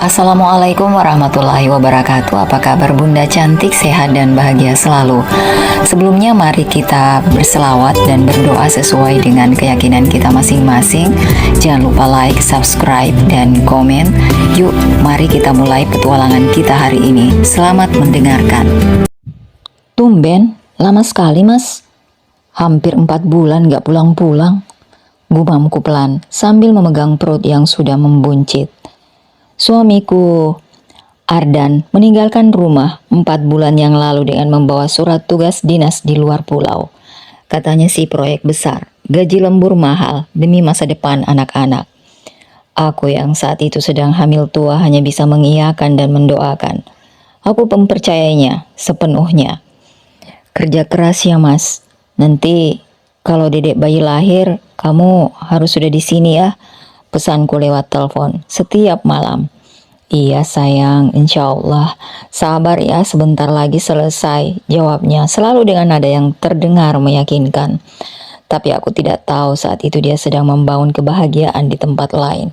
Assalamualaikum warahmatullahi wabarakatuh. Apa kabar Bunda cantik, sehat dan bahagia selalu. Sebelumnya mari kita berselawat dan berdoa sesuai dengan keyakinan kita masing-masing. Jangan lupa like, subscribe, dan komen. Yuk mari kita mulai petualangan kita hari ini. Selamat mendengarkan. Tumben, lama sekali mas. Hampir 4 bulan gak pulang-pulang. Gumamku pelan sambil memegang perut yang sudah membuncit. Suamiku, Ardan, meninggalkan rumah 4 bulan yang lalu dengan membawa surat tugas dinas di luar pulau. Katanya sih proyek besar, gaji lembur mahal demi masa depan anak-anak. Aku yang saat itu sedang hamil tua hanya bisa mengiyakan dan mendoakan. Aku mempercayainya sepenuhnya. Kerja keras ya mas, nanti kalau dedek bayi lahir, kamu harus sudah di sini ya. Pesanku lewat telepon setiap malam. Iya sayang, insya Allah. Sabar ya, sebentar lagi selesai. Jawabnya selalu dengan nada yang terdengar meyakinkan. Tapi aku tidak tahu saat itu dia sedang membangun kebahagiaan di tempat lain,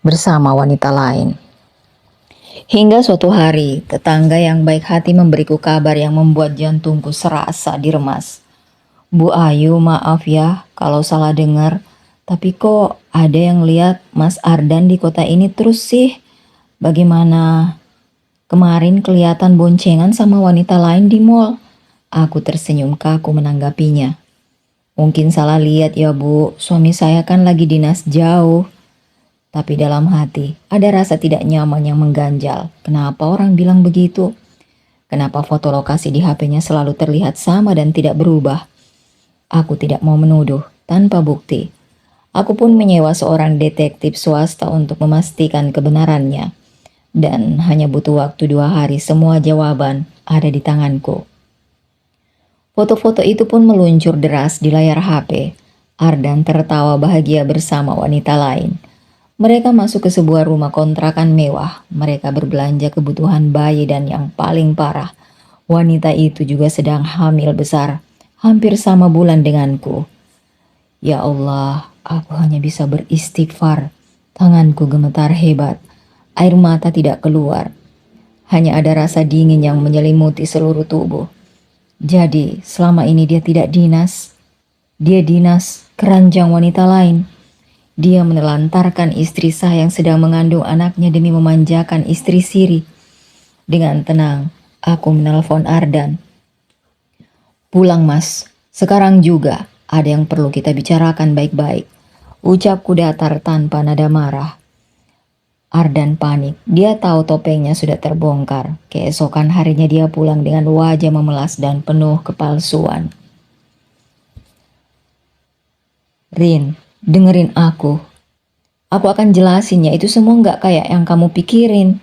bersama wanita lain. Hingga suatu hari, tetangga yang baik hati memberiku kabar yang membuat jantungku serasa diremas. Bu Ayu, maaf ya kalau salah dengar. Tapi kok ada yang lihat Mas Ardan di kota ini terus sih? Bagaimana? Kemarin kelihatan boncengan sama wanita lain di mall. Aku tersenyum kaku menanggapinya. Mungkin salah lihat ya bu, suami saya kan lagi dinas jauh. Tapi dalam hati ada rasa tidak nyaman yang mengganjal. Kenapa orang bilang begitu? Kenapa foto lokasi di HP-nya selalu terlihat sama dan tidak berubah? Aku tidak mau menuduh tanpa bukti. Aku pun menyewa seorang detektif swasta untuk memastikan kebenarannya. Dan hanya butuh waktu 2 hari semua jawaban ada di tanganku. Foto-foto itu pun meluncur deras di layar HP. Ardan tertawa bahagia bersama wanita lain. Mereka masuk ke sebuah rumah kontrakan mewah. Mereka berbelanja kebutuhan bayi dan yang paling parah, wanita itu juga sedang hamil besar, hampir sama bulan denganku. Ya Allah, aku hanya bisa beristighfar. Tanganku gemetar hebat. Air mata tidak keluar. Hanya ada rasa dingin yang menyelimuti seluruh tubuh. Jadi, selama ini dia tidak dinas. Dia dinas keranjang wanita lain. Dia menelantarkan istri sah yang sedang mengandung anaknya demi memanjakan istri siri. Dengan tenang, aku menelpon Ardan. Pulang mas, sekarang juga. Ada yang perlu kita bicarakan baik-baik. Ucapku datar tanpa nada marah. Ardan panik. Dia tahu topengnya sudah terbongkar. Keesokan harinya dia pulang dengan wajah memelas dan penuh kepalsuan. Rin, dengerin aku. Aku akan jelasinnya, itu semua nggak kayak yang kamu pikirin.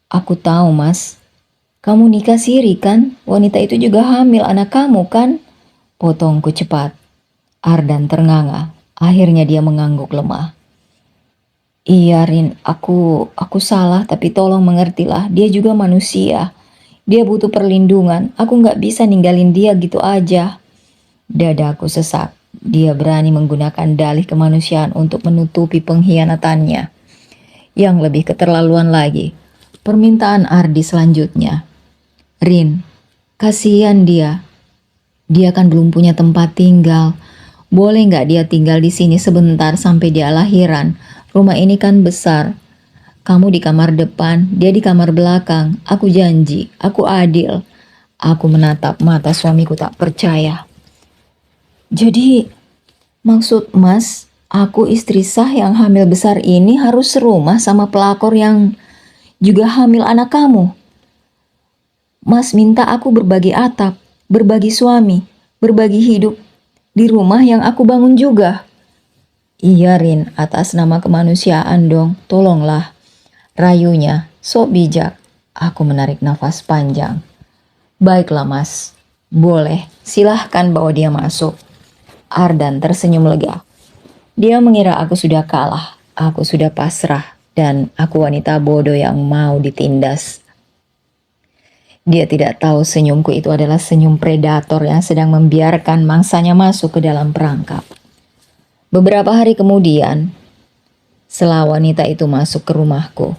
Aku tahu mas. Kamu nikah siri kan? Wanita itu juga hamil anak kamu kan? Potongku cepat. Ardan ternganga. Akhirnya dia mengangguk lemah. Iya Rin, aku salah tapi tolong mengertilah, dia juga manusia. Dia butuh perlindungan, aku gak bisa ninggalin dia gitu aja. Dadaku sesak, dia berani menggunakan dalih kemanusiaan untuk menutupi pengkhianatannya. Yang lebih keterlaluan lagi, permintaan Ardi selanjutnya. Rin, kasihan dia. Dia kan belum punya tempat tinggal. Boleh gak dia tinggal di sini sebentar sampai dia lahiran? Rumah ini kan besar. Kamu di kamar depan, dia di kamar belakang. Aku janji, aku adil. Aku menatap mata suamiku tak percaya. Jadi, maksud mas, aku istri sah yang hamil besar ini harus serumah sama pelakor yang juga hamil anak kamu? Mas minta aku berbagi atap, berbagi suami, berbagi hidup di rumah yang aku bangun juga. Iya Rin, atas nama kemanusiaan dong, tolonglah. Rayunya, sok bijak. Aku menarik nafas panjang. Baiklah mas, boleh, silahkan bawa dia masuk. Ardan tersenyum lega. Dia mengira aku sudah kalah, aku sudah pasrah, dan aku wanita bodoh yang mau ditindas. Dia tidak tahu senyumku itu adalah senyum predator yang sedang membiarkan mangsanya masuk ke dalam perangkap. Beberapa hari kemudian, setelah wanita itu masuk ke rumahku,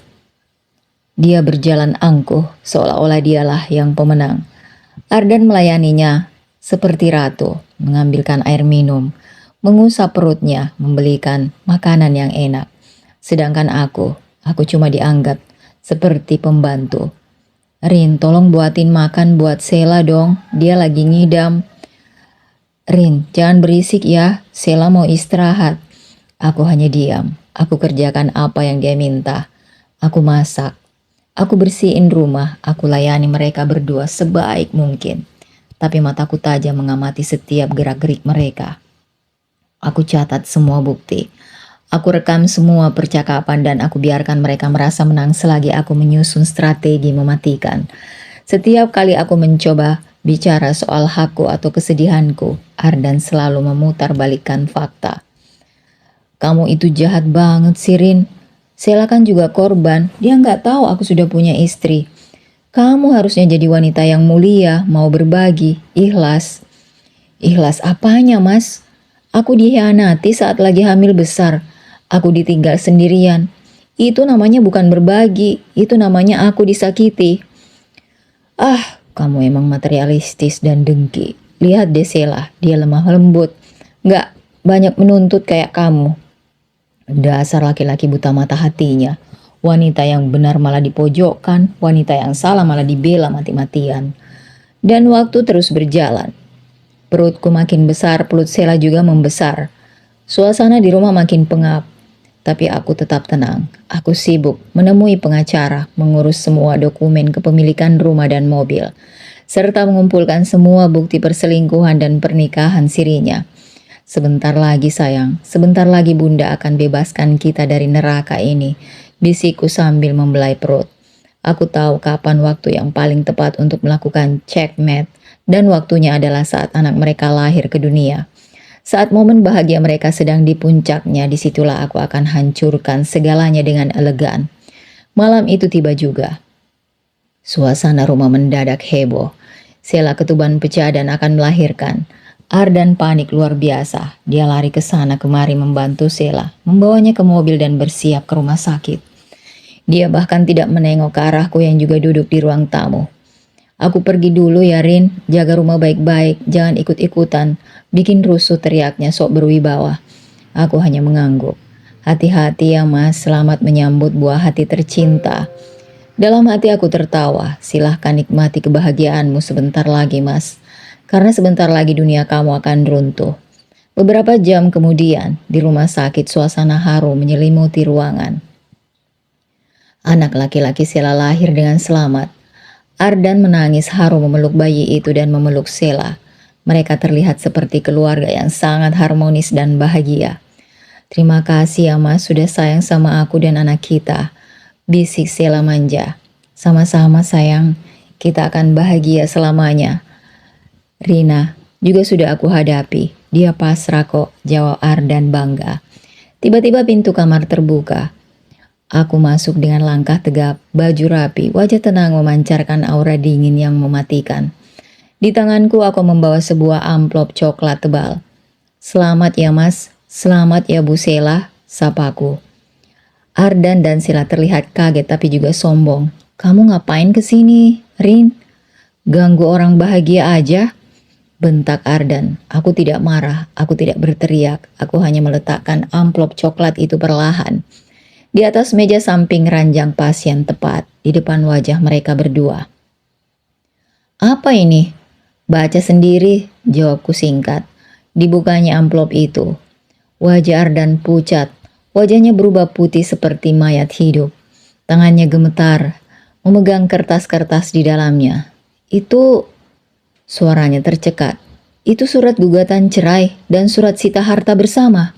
Dia berjalan angkuh, seolah-olah dialah yang pemenang. Ardan melayaninya seperti ratu, mengambilkan air minum, mengusap perutnya, membelikan makanan yang enak. Sedangkan aku cuma dianggap seperti pembantu. Rin, tolong buatin makan buat Sela dong, dia lagi ngidam. Rin, jangan berisik ya, Sela mau istirahat. Aku hanya diam, aku kerjakan apa yang dia minta. Aku masak, aku bersihin rumah, aku layani mereka berdua sebaik mungkin. Tapi mataku tajam mengamati setiap gerak-gerik mereka. Aku catat semua bukti. Aku rekam semua percakapan dan aku biarkan mereka merasa menang selagi aku menyusun strategi mematikan. Setiap kali aku mencoba bicara soal hakku atau kesedihanku, Ardan selalu memutarbalikkan fakta. Kamu itu jahat banget sih, Rin. Sela kan juga korban, dia nggak tahu aku sudah punya istri. Kamu harusnya jadi wanita yang mulia, mau berbagi, ikhlas. Ikhlas apanya, Mas? Aku dikhianati saat lagi hamil besar. Aku ditinggal sendirian. Itu namanya bukan berbagi, itu namanya aku disakiti. Ah, kamu emang materialistis dan dengki. Lihat deh Sela, dia lemah lembut. Nggak banyak menuntut kayak kamu. Dasar laki-laki buta mata hatinya. Wanita yang benar malah dipojokkan, wanita yang salah malah dibela mati-matian. Dan waktu terus berjalan. Perutku makin besar, perut Sela juga membesar. Suasana di rumah makin pengap. Tapi aku tetap tenang. Aku sibuk menemui pengacara, mengurus semua dokumen kepemilikan rumah dan mobil, serta mengumpulkan semua bukti perselingkuhan dan pernikahan sirinya. Sebentar lagi sayang, sebentar lagi bunda akan bebaskan kita dari neraka ini, bisikku sambil membelai perut. Aku tahu kapan waktu yang paling tepat untuk melakukan checkmate dan waktunya adalah saat anak mereka lahir ke dunia. Saat momen bahagia mereka sedang di puncaknya, disitulah aku akan hancurkan segalanya dengan elegan. Malam itu tiba juga. Suasana rumah mendadak heboh. Sela ketuban pecah dan akan melahirkan. Ardan panik luar biasa. Dia lari ke sana kemari membantu Sela, membawanya ke mobil dan bersiap ke rumah sakit. Dia bahkan tidak menengok ke arahku yang juga duduk di ruang tamu. Aku pergi dulu ya Rin, jaga rumah baik-baik, jangan ikut-ikutan. Bikin rusuh teriaknya sok berwibawa. Aku hanya mengangguk. Hati-hati ya mas, selamat menyambut buah hati tercinta. Dalam hati aku tertawa, silahkan nikmati kebahagiaanmu sebentar lagi mas. Karena sebentar lagi dunia kamu akan runtuh. Beberapa jam kemudian, di rumah sakit suasana haru menyelimuti ruangan. Anak laki-laki Sela lahir dengan selamat. Ardan menangis haru memeluk bayi itu dan memeluk Sela. Mereka terlihat seperti keluarga yang sangat harmonis dan bahagia. Terima kasih ya mas sudah sayang sama aku dan anak kita. Bisik Sela manja. Sama-sama sayang, kita akan bahagia selamanya. Rina juga sudah aku hadapi. Dia pasrah kok, jawab Ardan bangga. Tiba-tiba pintu kamar terbuka. Aku masuk dengan langkah tegap, baju rapi, wajah tenang memancarkan aura dingin yang mematikan. Di tanganku aku membawa sebuah amplop coklat tebal. Selamat ya mas, selamat ya Bu Sela, sapaku. Ardan dan Sela terlihat kaget tapi juga sombong. Kamu ngapain kesini, Rin? Ganggu orang bahagia aja? Bentak Ardan. Aku tidak marah, aku tidak berteriak, aku hanya meletakkan amplop coklat itu perlahan. Di atas meja samping ranjang pasien tepat di depan wajah mereka berdua. Apa ini? Baca sendiri, jawabku singkat. Dibukanya amplop itu. Wajah Ardan pucat, wajahnya berubah putih seperti mayat hidup. Tangannya gemetar, memegang kertas-kertas di dalamnya. Itu, suaranya tercekat. Itu surat gugatan cerai dan surat sita harta bersama.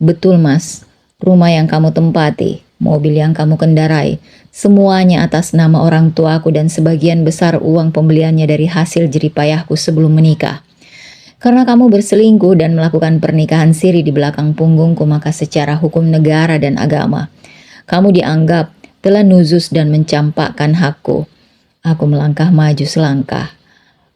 Betul mas. Rumah yang kamu tempati, mobil yang kamu kendarai, semuanya atas nama orang tuaku dan sebagian besar uang pembeliannya dari hasil jeripayahku sebelum menikah. Karena kamu berselingkuh dan melakukan pernikahan siri di belakang punggungku, maka secara hukum negara dan agama, kamu dianggap telah nuzus dan mencampakkan hakku. Aku melangkah maju selangkah,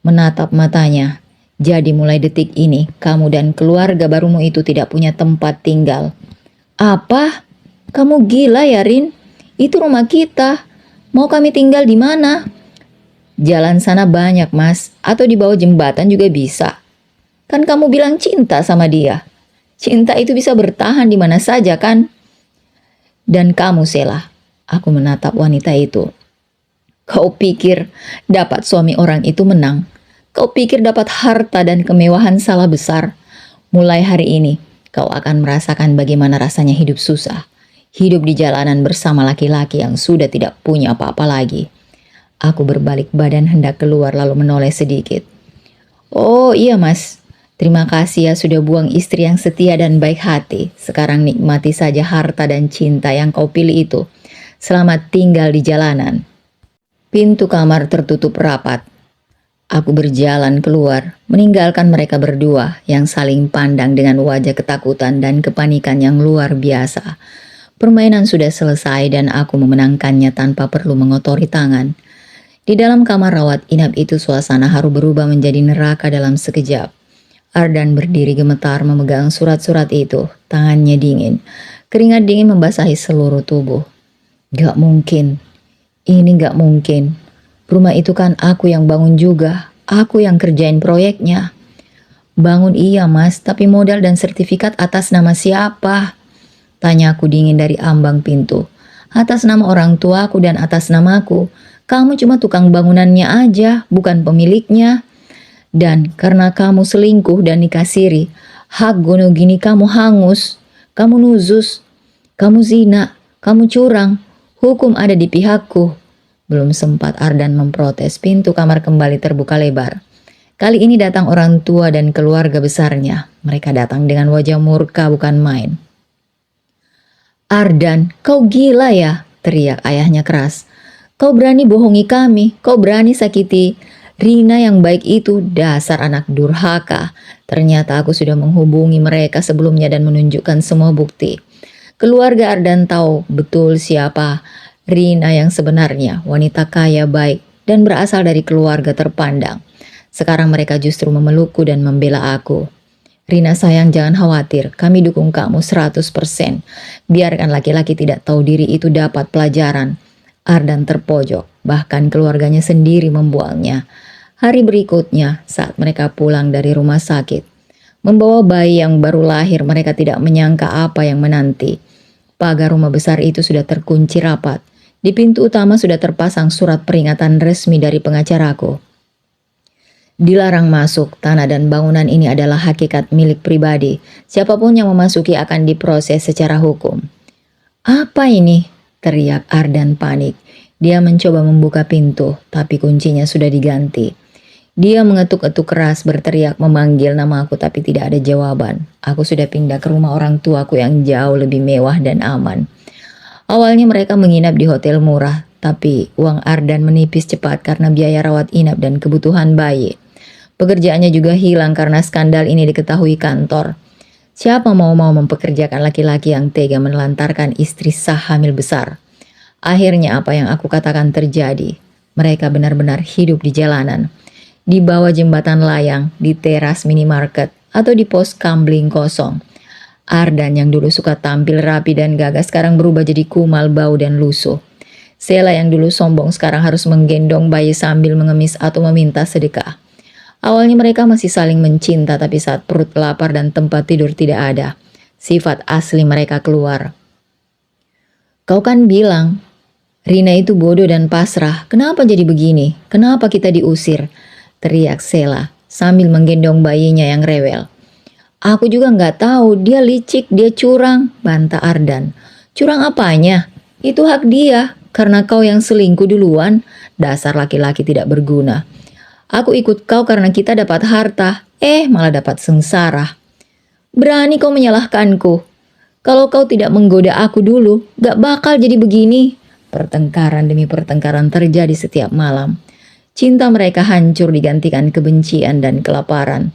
menatap matanya. Jadi mulai detik ini, kamu dan keluarga barumu itu tidak punya tempat tinggal. Apa? Kamu gila ya Rin? Itu rumah kita. Mau kami tinggal di mana? Jalan sana banyak, Mas. Atau di bawah jembatan juga bisa. Kan kamu bilang cinta sama dia. Cinta itu bisa bertahan di mana saja kan? Dan kamu, Sela. Aku menatap wanita itu. Kau pikir dapat suami orang itu menang? Kau pikir dapat harta dan kemewahan salah besar? Mulai hari ini, kau akan merasakan bagaimana rasanya hidup susah. Hidup di jalanan bersama laki-laki yang sudah tidak punya apa-apa lagi. Aku berbalik badan hendak keluar lalu menoleh sedikit. Oh iya Mas, terima kasih ya sudah buang istri yang setia dan baik hati. Sekarang nikmati saja harta dan cinta yang kau pilih itu. Selamat tinggal di jalanan. Pintu kamar tertutup rapat. Aku berjalan keluar, meninggalkan mereka berdua yang saling pandang dengan wajah ketakutan dan kepanikan yang luar biasa. Permainan sudah selesai dan aku memenangkannya tanpa perlu mengotori tangan. Di dalam kamar rawat inap itu suasana haru berubah menjadi neraka dalam sekejap. Ardan berdiri gemetar memegang surat-surat itu, tangannya dingin. Keringat dingin membasahi seluruh tubuh. Gak mungkin, ini gak mungkin. Rumah itu kan aku yang bangun juga, aku yang kerjain proyeknya. Bangun iya Mas, tapi modal dan sertifikat atas nama siapa? Tanya aku dingin dari ambang pintu. Atas nama orang tuaku dan atas namaku. Kamu cuma tukang bangunannya aja, bukan pemiliknya. Dan karena kamu selingkuh dan nikah siri, hak gonogini kamu hangus. Kamu nuzus, kamu zina, kamu curang. Hukum ada di pihakku. Belum sempat Ardan memprotes, pintu kamar kembali terbuka lebar. Kali ini datang orang tua dan keluarga besarnya. Mereka datang dengan wajah murka bukan main. Ardan, kau gila ya? Teriak ayahnya keras. Kau berani bohongi kami, kau berani sakiti Rina yang baik itu, dasar anak durhaka. Ternyata aku sudah menghubungi mereka sebelumnya dan menunjukkan semua bukti. Keluarga Ardan tahu betul siapa Rina yang sebenarnya, wanita kaya baik dan berasal dari keluarga terpandang. Sekarang mereka justru memelukku dan membela aku. Rina sayang, jangan khawatir, kami dukung kamu 100%. Biarkan laki-laki tidak tahu diri itu dapat pelajaran. Ardan terpojok, bahkan keluarganya sendiri membuangnya. Hari berikutnya, saat mereka pulang dari rumah sakit, membawa bayi yang baru lahir, mereka tidak menyangka apa yang menanti. Pagar rumah besar itu sudah terkunci rapat. Di pintu utama sudah terpasang surat peringatan resmi dari pengacaraku. Dilarang masuk, tanah dan bangunan ini adalah hakikat milik pribadi. Siapapun yang memasuki akan diproses secara hukum. Apa ini? Teriak Ardan panik. Dia mencoba membuka pintu, tapi kuncinya sudah diganti. Dia mengetuk-ketuk keras, berteriak memanggil nama aku tapi tidak ada jawaban. Aku sudah pindah ke rumah orang tuaku yang jauh lebih mewah dan aman. Awalnya mereka menginap di hotel murah, tapi uang Ardan menipis cepat karena biaya rawat inap dan kebutuhan bayi. Pekerjaannya juga hilang karena skandal ini diketahui kantor. Siapa mau mempekerjakan laki-laki yang tega menelantarkan istri sah hamil besar? Akhirnya apa yang aku katakan terjadi. Mereka benar-benar hidup di jalanan. Di bawah jembatan layang, di teras minimarket, atau di pos kambling kosong. Ardan yang dulu suka tampil rapi dan gagah sekarang berubah jadi kumal, bau dan lusuh. Sela yang dulu sombong sekarang harus menggendong bayi sambil mengemis atau meminta sedekah. Awalnya mereka masih saling mencinta, tapi saat perut lapar dan tempat tidur tidak ada, sifat asli mereka keluar. Kau kan bilang, Rina itu bodoh dan pasrah. Kenapa jadi begini? Kenapa kita diusir? Teriak Sela sambil menggendong bayinya yang rewel. Aku juga nggak tahu, dia licik, dia curang, bantah Ardan. Curang apanya? Itu hak dia, karena kau yang selingkuh duluan, dasar laki-laki tidak berguna. Aku ikut kau karena kita dapat harta, malah dapat sengsara. Berani kau menyalahkanku. Kalau kau tidak menggoda aku dulu, gak bakal jadi begini. Pertengkaran demi pertengkaran terjadi setiap malam. Cinta mereka hancur digantikan kebencian dan kelaparan.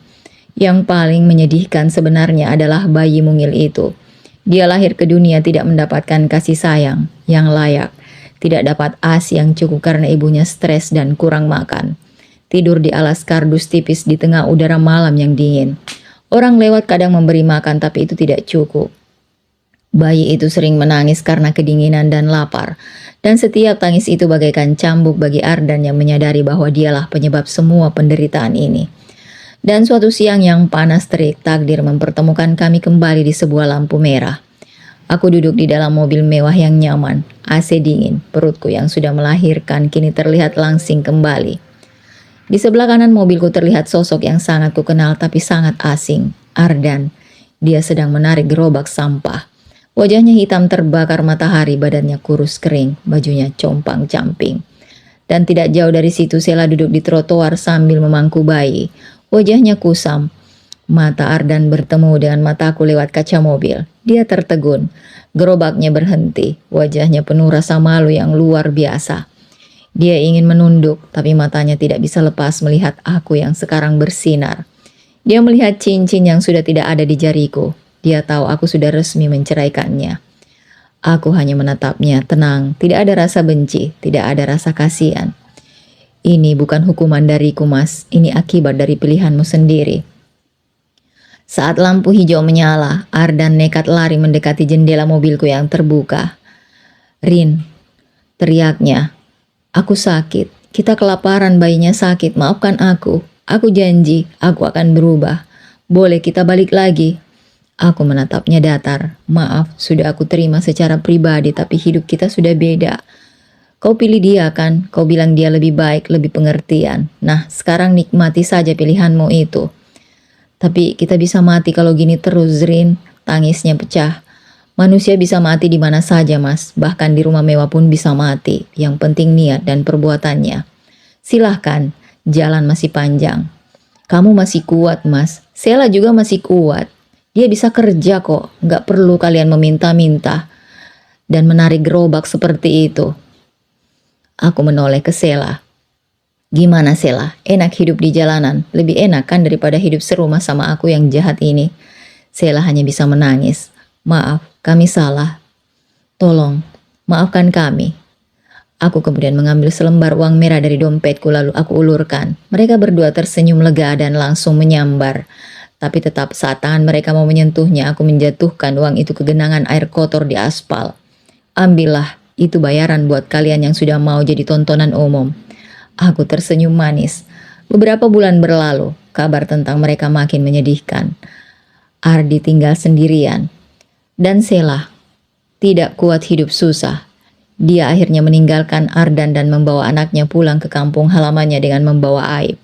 Yang paling menyedihkan sebenarnya adalah bayi mungil itu. Dia lahir ke dunia tidak mendapatkan kasih sayang yang layak. Tidak dapat ASI yang cukup karena ibunya stres dan kurang makan. Tidur di alas kardus tipis di tengah udara malam yang dingin. Orang lewat kadang memberi makan tapi itu tidak cukup. Bayi itu sering menangis karena kedinginan dan lapar. Dan setiap tangis itu bagaikan cambuk bagi Ardan yang menyadari bahwa dialah penyebab semua penderitaan ini. Dan suatu siang yang panas terik, takdir mempertemukan kami kembali di sebuah lampu merah. Aku duduk di dalam mobil mewah yang nyaman, AC dingin, perutku yang sudah melahirkan kini terlihat langsing kembali. Di sebelah kanan mobilku terlihat sosok yang sangat kukenal tapi sangat asing, Ardan. Dia sedang menarik gerobak sampah. Wajahnya hitam terbakar matahari, badannya kurus kering, bajunya compang-camping. Dan tidak jauh dari situ Sela duduk di trotoar sambil memangku bayi. Wajahnya kusam. Mata Ardan bertemu dengan mataku lewat kaca mobil. Dia tertegun. Gerobaknya berhenti. Wajahnya penuh rasa malu yang luar biasa. Dia ingin menunduk, tapi matanya tidak bisa lepas melihat aku yang sekarang bersinar. Dia melihat cincin yang sudah tidak ada di jariku. Dia tahu aku sudah resmi menceraikannya. Aku hanya menatapnya tenang, tidak ada rasa benci, tidak ada rasa kasihan. Ini bukan hukuman dariku, Mas. Ini akibat dari pilihanmu sendiri. Saat lampu hijau menyala, Ardan nekat lari mendekati jendela mobilku yang terbuka. Rin, teriaknya. Aku sakit. Kita kelaparan, bayinya sakit. Maafkan aku. Aku janji, aku akan berubah. Boleh kita balik lagi? Aku menatapnya datar. Maaf, sudah aku terima secara pribadi, tapi hidup kita sudah beda. Kau pilih dia kan? Kau bilang dia lebih baik, lebih pengertian. Nah, sekarang nikmati saja pilihanmu itu. Tapi kita bisa mati kalau gini terus, Rin. Tangisnya pecah. Manusia bisa mati di mana saja, Mas. Bahkan di rumah mewah pun bisa mati. Yang penting niat dan perbuatannya. Silahkan, jalan masih panjang. Kamu masih kuat, Mas. Sela juga masih kuat. Dia bisa kerja kok, nggak perlu kalian meminta-minta dan menarik gerobak seperti itu. Aku menoleh ke Sela. Gimana Sela? Enak hidup di jalanan? Lebih enak kan daripada hidup serumah sama aku yang jahat ini? Sela hanya bisa menangis. Maaf, kami salah. Tolong, maafkan kami. Aku kemudian mengambil selembar uang merah dari dompetku lalu aku ulurkan. Mereka berdua tersenyum lega dan langsung menyambar. Tapi tetap saat tangan mereka mau menyentuhnya, aku menjatuhkan uang itu ke genangan air kotor di aspal. Ambillah, itu bayaran buat kalian yang sudah mau jadi tontonan umum. Aku tersenyum manis. Beberapa bulan berlalu, kabar tentang mereka makin menyedihkan. Ardi tinggal sendirian. Dan Sela tidak kuat hidup susah. Dia akhirnya meninggalkan Ardan dan membawa anaknya pulang ke kampung halamannya dengan membawa aib.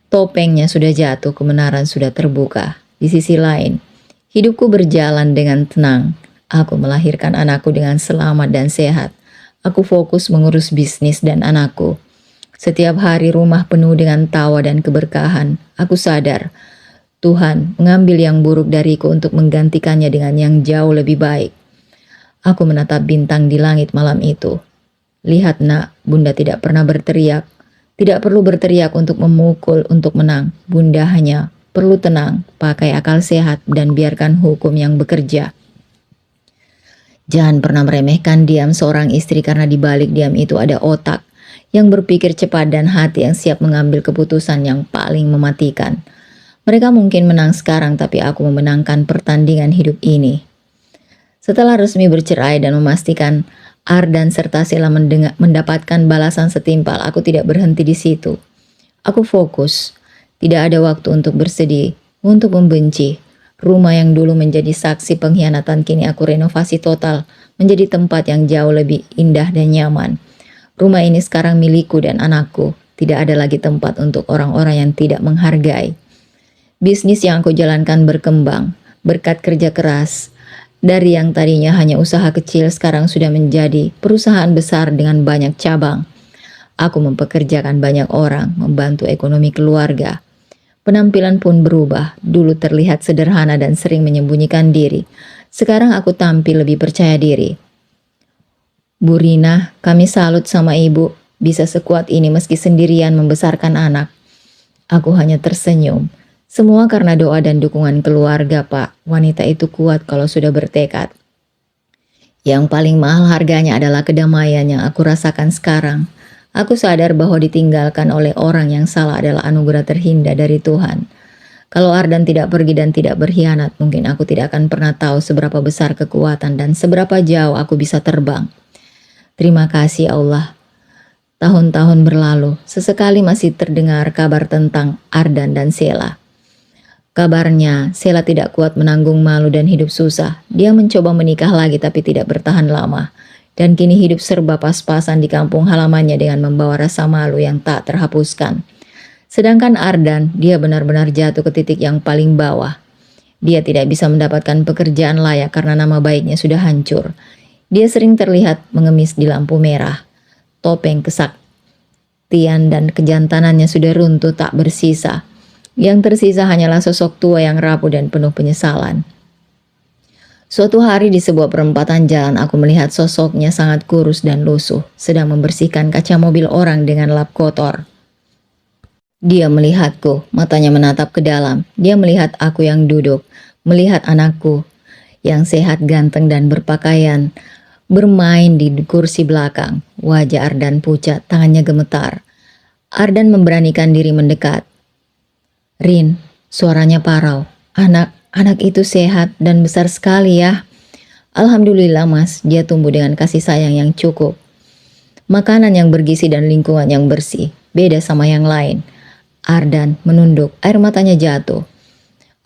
Topengnya sudah jatuh, kebenaran sudah terbuka. Di sisi lain, hidupku berjalan dengan tenang. Aku melahirkan anakku dengan selamat dan sehat. Aku fokus mengurus bisnis dan anakku. Setiap hari rumah penuh dengan tawa dan keberkahan. Aku sadar, Tuhan mengambil yang buruk dariku untuk menggantikannya dengan yang jauh lebih baik. Aku menatap bintang di langit malam itu. Lihat nak, Bunda tidak pernah berteriak. Tidak perlu berteriak untuk memukul, untuk menang. Bunda hanya perlu tenang, pakai akal sehat, dan biarkan hukum yang bekerja. Jangan pernah meremehkan diam seorang istri karena di balik diam itu ada otak yang berpikir cepat dan hati yang siap mengambil keputusan yang paling mematikan. Mereka mungkin menang sekarang, tapi aku memenangkan pertandingan hidup ini. Setelah resmi bercerai dan memastikan Ardan serta Sela mendapatkan balasan setimpal, aku tidak berhenti di situ. Aku fokus, tidak ada waktu untuk bersedih, untuk membenci. Rumah yang dulu menjadi saksi pengkhianatan kini aku renovasi total, menjadi tempat yang jauh lebih indah dan nyaman. Rumah ini sekarang milikku dan anakku, tidak ada lagi tempat untuk orang-orang yang tidak menghargai. Bisnis yang aku jalankan berkembang, berkat kerja keras. Dari yang tadinya hanya usaha kecil sekarang sudah menjadi perusahaan besar dengan banyak cabang. Aku mempekerjakan banyak orang, membantu ekonomi keluarga. Penampilan pun berubah, dulu terlihat sederhana dan sering menyembunyikan diri. Sekarang aku tampil lebih percaya diri. Bu Rina, kami salut sama ibu, bisa sekuat ini meski sendirian membesarkan anak. Aku hanya tersenyum. Semua karena doa dan dukungan keluarga, Pak. Wanita itu kuat kalau sudah bertekad. Yang paling mahal harganya adalah kedamaian yang aku rasakan sekarang. Aku sadar bahwa ditinggalkan oleh orang yang salah adalah anugerah terhinda dari Tuhan. Kalau Ardan tidak pergi dan tidak berkhianat, mungkin aku tidak akan pernah tahu seberapa besar kekuatan dan seberapa jauh aku bisa terbang. Terima kasih Allah. Tahun-tahun berlalu, sesekali masih terdengar kabar tentang Ardan dan Sela. Kabarnya, Sela tidak kuat menanggung malu dan hidup susah. Dia mencoba menikah lagi tapi tidak bertahan lama. Dan kini hidup serba pas-pasan di kampung halamannya dengan membawa rasa malu yang tak terhapuskan. Sedangkan Ardan, dia benar-benar jatuh ke titik yang paling bawah. Dia tidak bisa mendapatkan pekerjaan layak karena nama baiknya sudah hancur. Dia sering terlihat mengemis di lampu merah. Topeng kesaktian dan kejantanannya sudah runtuh tak bersisa. Yang tersisa hanyalah sosok tua yang rapuh dan penuh penyesalan. Suatu hari di sebuah perempatan jalan aku melihat sosoknya sangat kurus dan lusuh, sedang membersihkan kaca mobil orang dengan lap kotor. Dia melihatku, matanya menatap ke dalam. Dia melihat aku yang duduk, melihat anakku yang sehat, ganteng dan berpakaian, bermain di kursi belakang. Wajah Ardan pucat, tangannya gemetar. Ardan memberanikan diri mendekat. Rin, suaranya parau. Anak itu sehat dan besar sekali ya. Alhamdulillah mas, dia tumbuh dengan kasih sayang yang cukup. Makanan yang bergizi dan lingkungan yang bersih. Beda sama yang lain. Ardan menunduk, air matanya jatuh.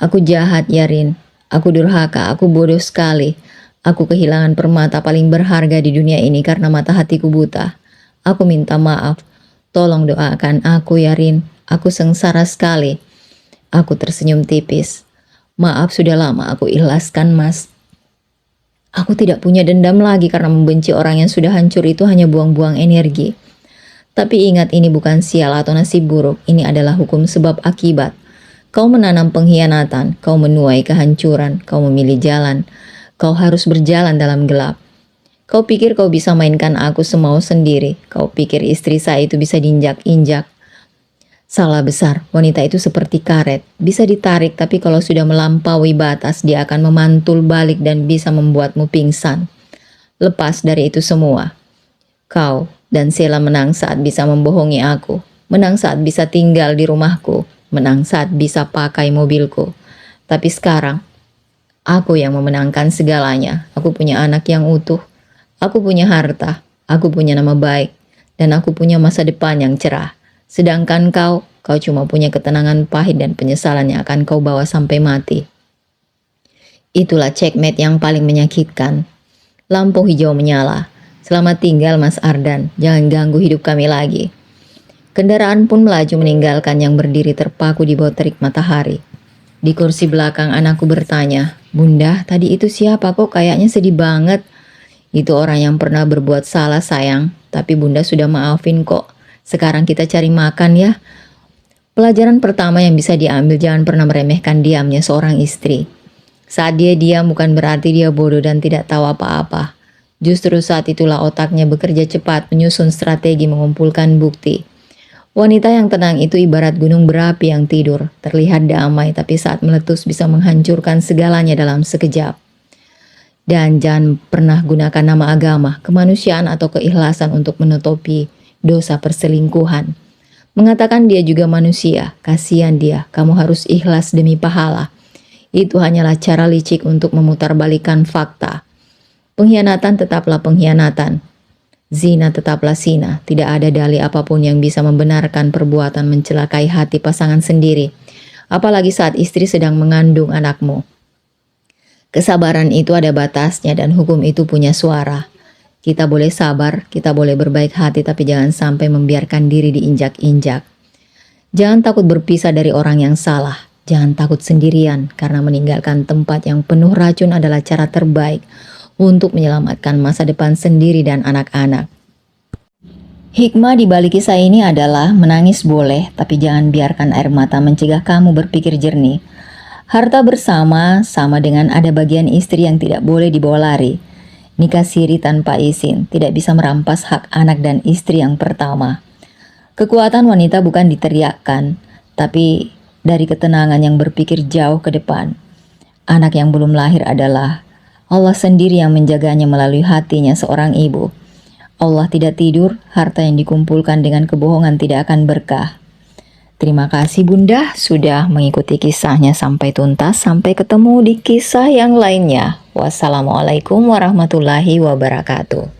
Aku jahat ya Rin. Aku durhaka, aku bodoh sekali. Aku kehilangan permata paling berharga di dunia ini karena mata hatiku buta. Aku minta maaf. Tolong doakan aku ya Rin. Aku sengsara sekali. Aku tersenyum tipis. Maaf sudah lama aku ikhlaskan mas. Aku tidak punya dendam lagi karena membenci orang yang sudah hancur itu hanya buang-buang energi. Tapi ingat ini bukan sial atau nasib buruk. Ini adalah hukum sebab akibat. Kau menanam pengkhianatan, kau menuai kehancuran, kau memilih jalan. Kau harus berjalan dalam gelap. Kau pikir kau bisa mainkan aku semau sendiri. Kau pikir istri saya itu bisa diinjak-injak. Salah besar, wanita itu seperti karet, bisa ditarik tapi kalau sudah melampaui batas dia akan memantul balik dan bisa membuatmu pingsan. Lepas dari itu semua, kau dan Sela menang saat bisa membohongi aku, menang saat bisa tinggal di rumahku, menang saat bisa pakai mobilku. Tapi sekarang, aku yang memenangkan segalanya. Aku punya anak yang utuh, aku punya harta, aku punya nama baik, dan aku punya masa depan yang cerah. Sedangkan kau cuma punya ketenangan pahit dan penyesalan yang akan kau bawa sampai mati. Itulah checkmate yang paling menyakitkan. Lampu hijau menyala. Selamat tinggal Mas Ardan, jangan ganggu hidup kami lagi. Kendaraan pun melaju meninggalkan yang berdiri terpaku di bawah terik matahari. Di kursi belakang anakku bertanya, Bunda, tadi itu siapa kok kayaknya sedih banget? Itu orang yang pernah berbuat salah sayang, tapi Bunda sudah maafin kok. Sekarang kita cari makan ya. Pelajaran pertama yang bisa diambil, jangan pernah meremehkan diamnya seorang istri. Saat dia diam bukan berarti dia bodoh dan tidak tahu apa-apa. Justru saat itulah otaknya bekerja cepat menyusun strategi mengumpulkan bukti. Wanita yang tenang itu ibarat gunung berapi yang tidur, terlihat damai tapi saat meletus bisa menghancurkan segalanya dalam sekejap. Dan jangan pernah gunakan nama agama, kemanusiaan atau keikhlasan untuk menutupi dosa perselingkuhan. Mengatakan dia juga manusia, kasihan dia, kamu harus ikhlas demi pahala. Itu hanyalah cara licik untuk memutarbalikkan fakta. Pengkhianatan tetaplah pengkhianatan. Zina tetaplah zina. Tidak ada dalih apapun yang bisa membenarkan perbuatan mencelakai hati pasangan sendiri. Apalagi saat istri sedang mengandung anakmu. Kesabaran itu ada batasnya dan hukum itu punya suara. Kita boleh sabar, kita boleh berbaik hati, tapi jangan sampai membiarkan diri diinjak-injak. Jangan takut berpisah dari orang yang salah. Jangan takut sendirian, karena meninggalkan tempat yang penuh racun adalah cara terbaik untuk menyelamatkan masa depan sendiri dan anak-anak. Hikmah di balik kisah ini adalah menangis boleh, tapi jangan biarkan air mata mencegah kamu berpikir jernih. Harta bersama sama dengan ada bagian istri yang tidak boleh dibawa lari. Nikah siri tanpa izin tidak bisa merampas hak anak dan istri yang pertama. Kekuatan wanita bukan diteriakkan, tapi dari ketenangan yang berpikir jauh ke depan. Anak yang belum lahir adalah Allah sendiri yang menjaganya melalui hatinya seorang ibu. Allah tidak tidur, harta yang dikumpulkan dengan kebohongan tidak akan berkah. Terima kasih Bunda sudah mengikuti kisahnya sampai tuntas. Sampai ketemu di kisah yang lainnya. Wassalamualaikum warahmatullahi wabarakatuh.